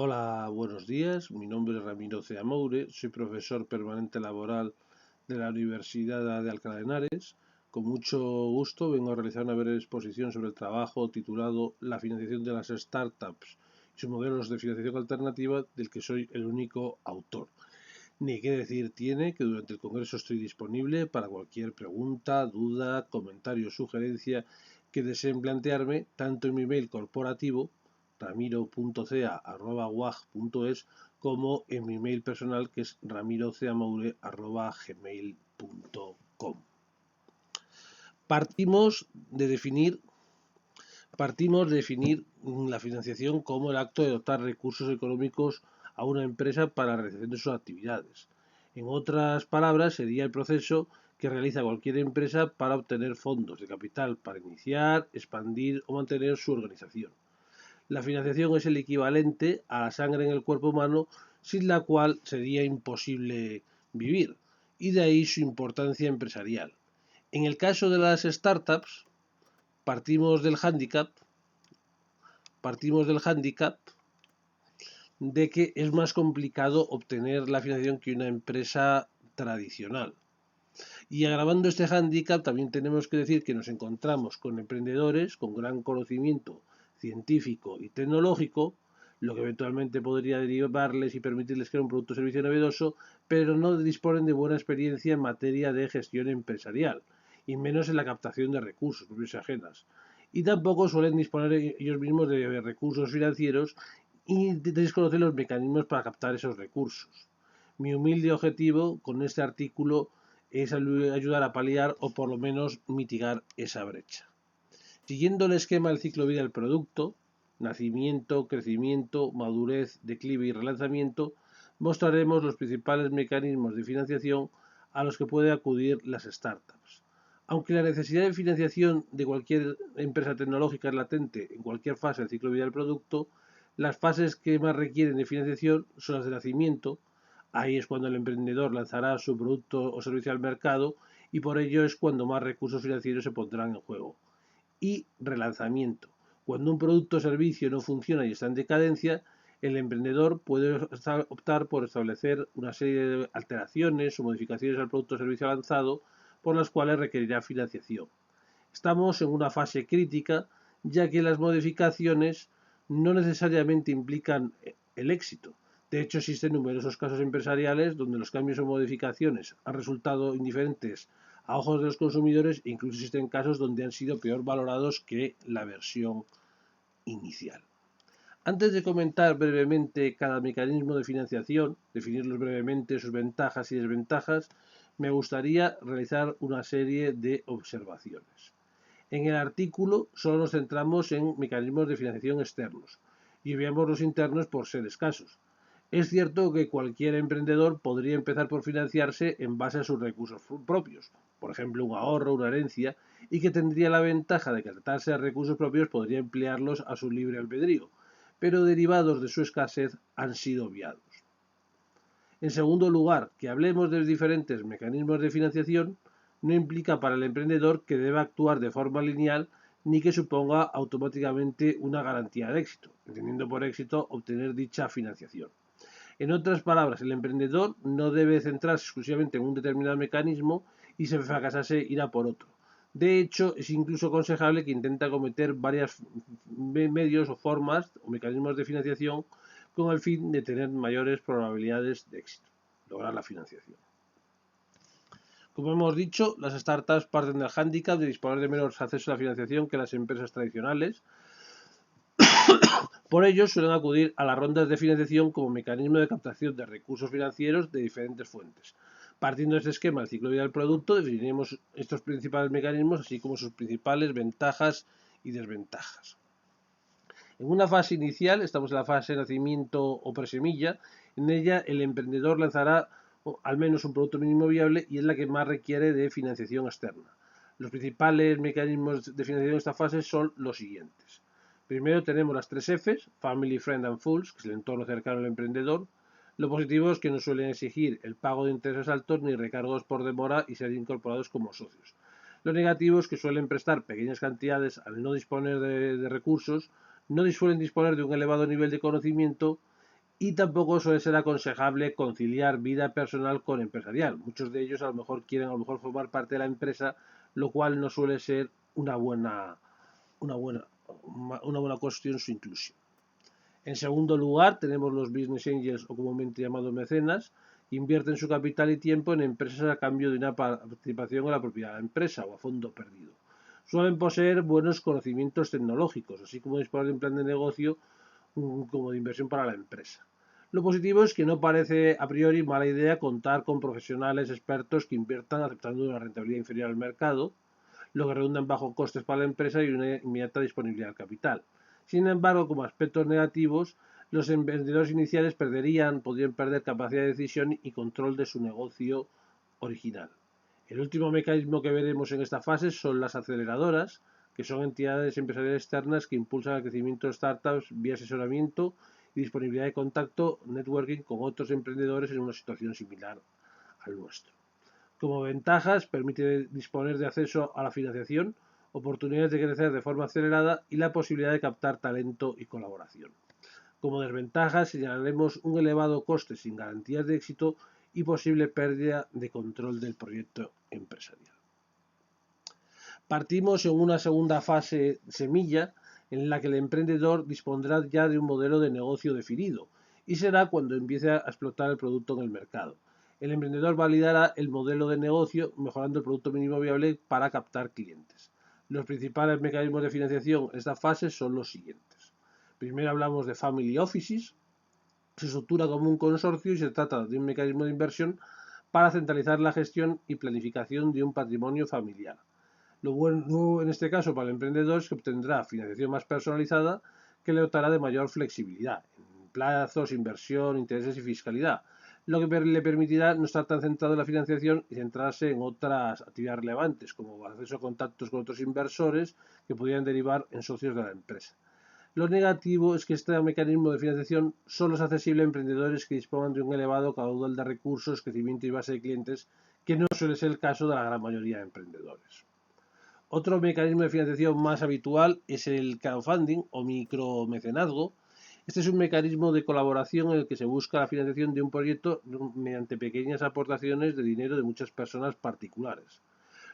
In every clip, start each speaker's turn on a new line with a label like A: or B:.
A: Hola, buenos días. Mi nombre es Ramiro Cea Moure, soy profesor permanente laboral de la Universidad de Alcalá de Henares. Con mucho gusto vengo a realizar una breve exposición sobre el trabajo titulado La financiación de las startups y sus modelos de financiación alternativa, del que soy el único autor. Ni qué decir tiene que durante el Congreso estoy disponible para cualquier pregunta, duda, comentario o sugerencia que deseen plantearme, tanto en mi mail corporativo ramiro.cea@wag.es como en mi mail personal, que es ramiroceamaure@gmail.com. Partimos de definir la financiación como el acto de dotar recursos económicos a una empresa para la realización de sus actividades. En otras palabras, sería el proceso que realiza cualquier empresa para obtener fondos de capital para iniciar, expandir o mantener su organización. La financiación es el equivalente a la sangre en el cuerpo humano, sin la cual sería imposible vivir, y de ahí su importancia empresarial. En el caso de las startups, partimos del hándicap de que es más complicado obtener la financiación que una empresa tradicional. Y agravando este hándicap, también tenemos que decir que nos encontramos con emprendedores con gran conocimiento científico y tecnológico, lo que eventualmente podría derivarles y permitirles crear un producto o servicio novedoso, pero no disponen de buena experiencia en materia de gestión empresarial, y menos en la captación de recursos propios y ajenas. Y tampoco suelen disponer ellos mismos de recursos financieros y desconocen los mecanismos para captar esos recursos. Mi humilde objetivo con este artículo es ayudar a paliar o por lo menos mitigar esa brecha. Siguiendo el esquema del ciclo de vida del producto, nacimiento, crecimiento, madurez, declive y relanzamiento, mostraremos los principales mecanismos de financiación a los que pueden acudir las startups. Aunque la necesidad de financiación de cualquier empresa tecnológica es latente en cualquier fase del ciclo de vida del producto, las fases que más requieren de financiación son las de nacimiento. Ahí es cuando el emprendedor lanzará su producto o servicio al mercado y por ello es cuando más recursos financieros se pondrán en juego. Y relanzamiento. Cuando un producto o servicio no funciona y está en decadencia, el emprendedor puede optar por establecer una serie de alteraciones o modificaciones al producto o servicio lanzado por las cuales requerirá financiación. Estamos en una fase crítica, ya que las modificaciones no necesariamente implican el éxito. De hecho, existen numerosos casos empresariales donde los cambios o modificaciones han resultado indiferentes a ojos de los consumidores e incluso existen casos donde han sido peor valorados que la versión inicial. Antes de comentar brevemente cada mecanismo de financiación, definirlos brevemente, sus ventajas y desventajas, me gustaría realizar una serie de observaciones. En el artículo solo nos centramos en mecanismos de financiación externos y veamos los internos por ser escasos. Es cierto que cualquier emprendedor podría empezar por financiarse en base a sus recursos propios, por ejemplo un ahorro, una herencia, y que tendría la ventaja de que al tratarse de recursos propios podría emplearlos a su libre albedrío, pero derivados de su escasez han sido obviados. En segundo lugar, que hablemos de los diferentes mecanismos de financiación no implica para el emprendedor que deba actuar de forma lineal ni que suponga automáticamente una garantía de éxito, entendiendo por éxito obtener dicha financiación. En otras palabras, el emprendedor no debe centrarse exclusivamente en un determinado mecanismo y si fracasase irá por otro. De hecho, es incluso aconsejable que intente acometer varios medios o formas o mecanismos de financiación con el fin de tener mayores probabilidades de éxito, lograr la financiación. Como hemos dicho, las startups parten del hándicap de disponer de menos acceso a la financiación que las empresas tradicionales. Por ello, suelen acudir a las rondas de financiación como mecanismo de captación de recursos financieros de diferentes fuentes. Partiendo de este esquema del ciclo de vida del producto, definiremos estos principales mecanismos, así como sus principales ventajas y desventajas. En una fase inicial, estamos en la fase de nacimiento o presemilla. En ella, el emprendedor lanzará al menos un producto mínimo viable y es la que más requiere de financiación externa. Los principales mecanismos de financiación de esta fase son los siguientes. Primero tenemos las 3 Fs, Family, Friend and Fools, que es el entorno cercano al emprendedor. Lo positivo es que no suelen exigir el pago de intereses altos ni recargos por demora y ser incorporados como socios. Lo negativo es que suelen prestar pequeñas cantidades al no disponer de recursos, no suelen disponer de un elevado nivel de conocimiento y tampoco suele ser aconsejable conciliar vida personal con empresarial. Muchos de ellos a lo mejor quieren formar parte de la empresa, lo cual no suele ser una buena, una buena cuestión su inclusión. En segundo lugar, tenemos los business angels o comúnmente llamados mecenas, que invierten su capital y tiempo en empresas a cambio de una participación en la propiedad de la empresa o a fondo perdido. Suelen poseer buenos conocimientos tecnológicos, así como disponer de un plan de negocio como de inversión para la empresa. Lo positivo es que no parece a priori mala idea contar con profesionales expertos que inviertan aceptando una rentabilidad inferior al mercado, lo que redunda en bajos costes para la empresa y una inmediata disponibilidad del capital. Sin embargo, como aspectos negativos, los emprendedores iniciales podrían perder capacidad de decisión y control de su negocio original. El último mecanismo que veremos en esta fase son las aceleradoras, que son entidades empresariales externas que impulsan el crecimiento de startups vía asesoramiento y disponibilidad de contacto, networking con otros emprendedores en una situación similar al nuestro. Como ventajas, permite disponer de acceso a la financiación, oportunidades de crecer de forma acelerada y la posibilidad de captar talento y colaboración. Como desventajas, señalaremos un elevado coste sin garantías de éxito y posible pérdida de control del proyecto empresarial. Partimos en una segunda fase semilla en la que el emprendedor dispondrá ya de un modelo de negocio definido y será cuando empiece a explotar el producto en el mercado. El emprendedor validará el modelo de negocio mejorando el producto mínimo viable para captar clientes. Los principales mecanismos de financiación en esta fase son los siguientes. Primero hablamos de Family Offices. Se estructura como un consorcio y se trata de un mecanismo de inversión para centralizar la gestión y planificación de un patrimonio familiar. Lo bueno en este caso para el emprendedor es que obtendrá financiación más personalizada que le dotará de mayor flexibilidad en plazos, inversión, intereses y fiscalidad, lo que le permitirá no estar tan centrado en la financiación y centrarse en otras actividades relevantes, como acceso a contactos con otros inversores que pudieran derivar en socios de la empresa. Lo negativo es que este mecanismo de financiación solo es accesible a emprendedores que dispongan de un elevado caudal de recursos, crecimiento y base de clientes, que no suele ser el caso de la gran mayoría de emprendedores. Otro mecanismo de financiación más habitual es el crowdfunding o micromecenazgo. Este es un mecanismo de colaboración en el que se busca la financiación de un proyecto mediante pequeñas aportaciones de dinero de muchas personas particulares.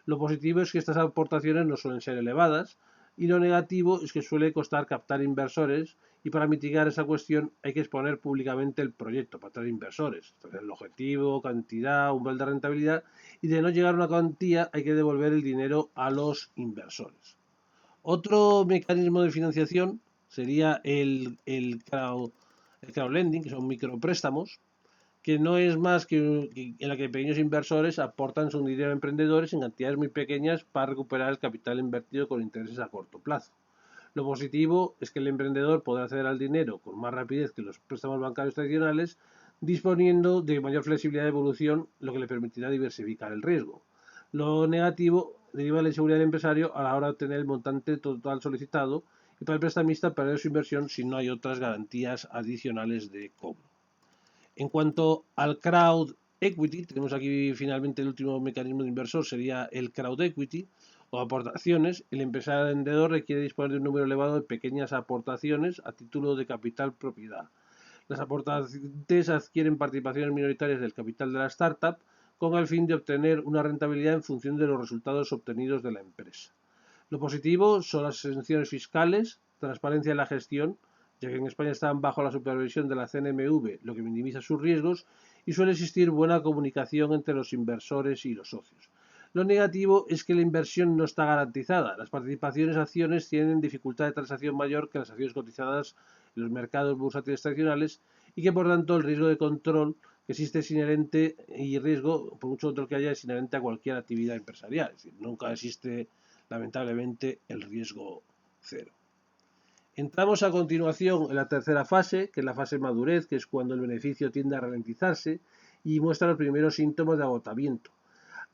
A: Lo positivo es que estas aportaciones no suelen ser elevadas y lo negativo es que suele costar captar inversores y para mitigar esa cuestión hay que exponer públicamente el proyecto para atraer inversores. Entonces, el objetivo, cantidad, umbral de rentabilidad y de no llegar a una cuantía hay que devolver el dinero a los inversores. Otro mecanismo de financiación sería el crowdlending, que son micropréstamos, que no es más que en la que pequeños inversores aportan su dinero a emprendedores en cantidades muy pequeñas para recuperar el capital invertido con intereses a corto plazo. Lo positivo es que el emprendedor podrá acceder al dinero con más rapidez que los préstamos bancarios tradicionales, disponiendo de mayor flexibilidad de evolución, lo que le permitirá diversificar el riesgo. Lo negativo deriva de la inseguridad del empresario a la hora de obtener el montante total solicitado y para el prestamista perder su inversión si no hay otras garantías adicionales de cobro. En cuanto al crowd equity, tenemos aquí finalmente el último mecanismo de inversor, sería el crowd equity o aportaciones. El emprendedor requiere disponer de un número elevado de pequeñas aportaciones a título de capital propiedad. Las aportantes adquieren participaciones minoritarias del capital de la startup con el fin de obtener una rentabilidad en función de los resultados obtenidos de la empresa. Lo positivo son las exenciones fiscales, transparencia en la gestión, ya que en España están bajo la supervisión de la CNMV, lo que minimiza sus riesgos, y suele existir buena comunicación entre los inversores y los socios. Lo negativo es que la inversión no está garantizada. Las participaciones acciones tienen dificultad de transacción mayor que las acciones cotizadas en los mercados bursátiles tradicionales y que por tanto el riesgo de control que existe es inherente y riesgo, por mucho control que haya, es inherente a cualquier actividad empresarial. Es decir, nunca existe lamentablemente el riesgo cero. Entramos a continuación en la tercera fase, que es la fase madurez, que es cuando el beneficio tiende a ralentizarse y muestra los primeros síntomas de agotamiento.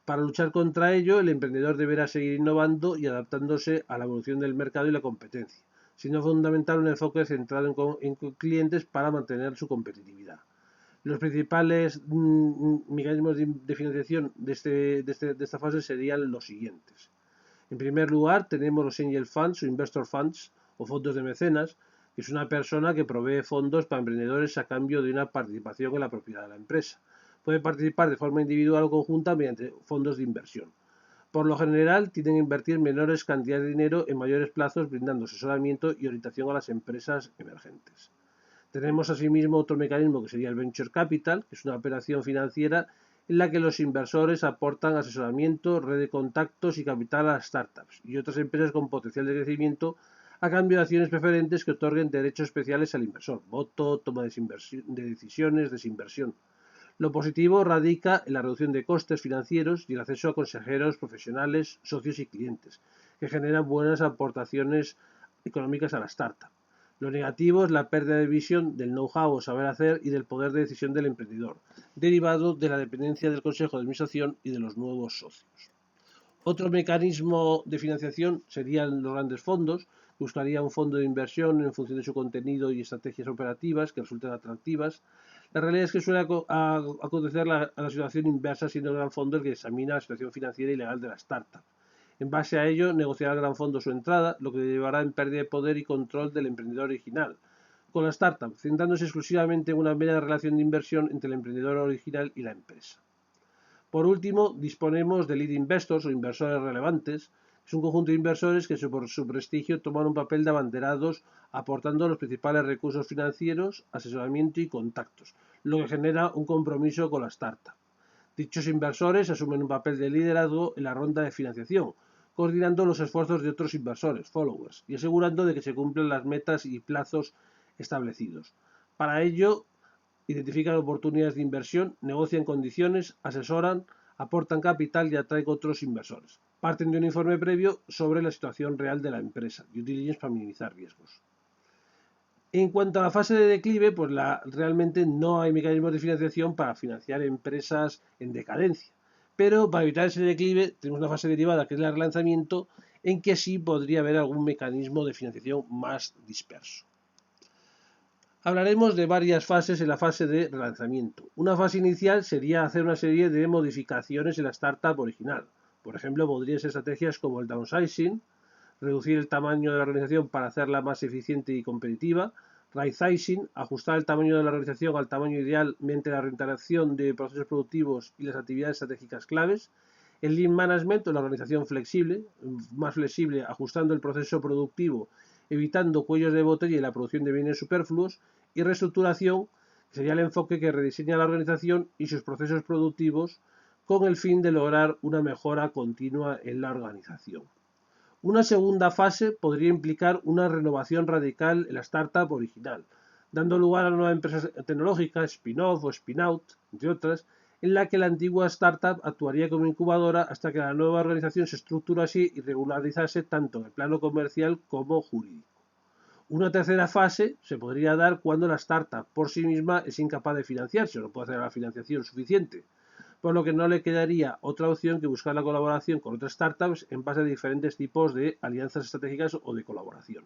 A: Para luchar contra ello, el emprendedor deberá seguir innovando y adaptándose a la evolución del mercado y la competencia, siendo fundamental un enfoque centrado en clientes para mantener su competitividad. Los principales mecanismos de financiación de esta fase serían los siguientes. En primer lugar, tenemos los Angel Funds o Investor Funds o fondos de mecenas, que es una persona que provee fondos para emprendedores a cambio de una participación en la propiedad de la empresa. Puede participar de forma individual o conjunta mediante fondos de inversión. Por lo general, tienden a invertir menores cantidades de dinero en mayores plazos, brindando asesoramiento y orientación a las empresas emergentes. Tenemos asimismo otro mecanismo que sería el Venture Capital, que es una operación financiera en la que los inversores aportan asesoramiento, red de contactos y capital a startups y otras empresas con potencial de crecimiento a cambio de acciones preferentes que otorguen derechos especiales al inversor, voto, toma de decisiones, desinversión. Lo positivo radica en la reducción de costes financieros y el acceso a consejeros profesionales, socios y clientes, que generan buenas aportaciones económicas a la startup. Lo negativo es la pérdida de visión, del know-how o saber hacer y del poder de decisión del emprendedor, derivado de la dependencia del consejo de administración y de los nuevos socios. Otro mecanismo de financiación serían los grandes fondos, que buscaría un fondo de inversión en función de su contenido y estrategias operativas que resulten atractivas. La realidad es que suele acontecer a la situación inversa, siendo el gran fondo el que examina la situación financiera y legal de la startup. En base a ello, negociará el gran fondo su entrada, lo que llevará en pérdida de poder y control del emprendedor original, con la startup, centrándose exclusivamente en una mera relación de inversión entre el emprendedor original y la empresa. Por último, disponemos de lead investors o inversores relevantes. Es un conjunto de inversores que por su prestigio toman un papel de abanderados aportando los principales recursos financieros, asesoramiento y contactos, lo que genera un compromiso con la startup. Dichos inversores asumen un papel de liderazgo en la ronda de financiación, coordinando los esfuerzos de otros inversores, followers, y asegurando de que se cumplen las metas y plazos establecidos. Para ello, identifican oportunidades de inversión, negocian condiciones, asesoran, aportan capital y atraen otros inversores. Parten de un informe previo sobre la situación real de la empresa, due diligence para minimizar riesgos. En cuanto a la fase de declive, pues realmente no hay mecanismos de financiación para financiar empresas en decadencia. Pero para evitar ese declive tenemos una fase derivada que es el relanzamiento, en que sí podría haber algún mecanismo de financiación más disperso. Hablaremos de varias fases en la fase de relanzamiento. Una fase inicial sería hacer una serie de modificaciones en la startup original. Por ejemplo, podrían ser estrategias como el downsizing, reducir el tamaño de la organización para hacerla más eficiente y competitiva, right-sizing, ajustar el tamaño de la organización al tamaño ideal mediante la reintegración de procesos productivos y las actividades estratégicas claves, el lean management o la organización flexible, más flexible, ajustando el proceso productivo, evitando cuellos de botella y la producción de bienes superfluos, y reestructuración, que sería el enfoque que rediseña la organización y sus procesos productivos con el fin de lograr una mejora continua en la organización. Una segunda fase podría implicar una renovación radical en la startup original, dando lugar a una nueva empresa tecnológica, spin-off o spin-out, entre otras, en la que la antigua startup actuaría como incubadora hasta que la nueva organización se estructurase y regularizase tanto en el plano comercial como jurídico. Una tercera fase se podría dar cuando la startup por sí misma es incapaz de financiarse o no puede hacer la financiación suficiente, por lo que no le quedaría otra opción que buscar la colaboración con otras startups en base a diferentes tipos de alianzas estratégicas o de colaboración.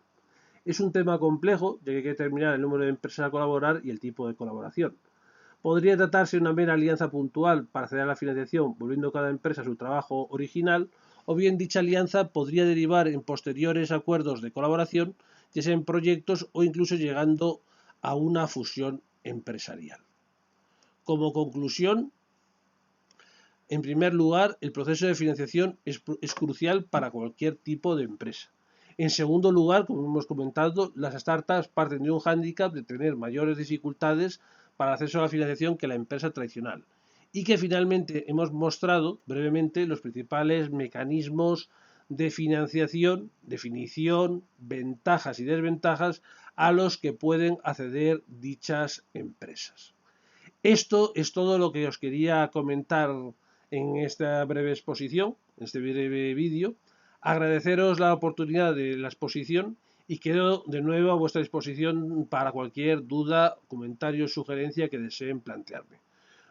A: Es un tema complejo, ya que hay que determinar el número de empresas a colaborar y el tipo de colaboración. Podría tratarse de una mera alianza puntual para acceder a la financiación, volviendo cada empresa a su trabajo original, o bien dicha alianza podría derivar en posteriores acuerdos de colaboración, ya sea en proyectos o incluso llegando a una fusión empresarial. Como conclusión, en primer lugar, el proceso de financiación es crucial para cualquier tipo de empresa. En segundo lugar, como hemos comentado, las startups parten de un hándicap de tener mayores dificultades para el acceso a la financiación que la empresa tradicional. Y que finalmente hemos mostrado brevemente los principales mecanismos de financiación, definición, ventajas y desventajas a los que pueden acceder dichas empresas. Esto es todo lo que os quería comentar en esta breve exposición, en este breve vídeo. Agradeceros la oportunidad de la exposición y quedo de nuevo a vuestra disposición para cualquier duda, comentario o sugerencia que deseen plantearme.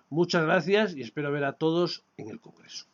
A: Muchas gracias y espero ver a todos en el Congreso.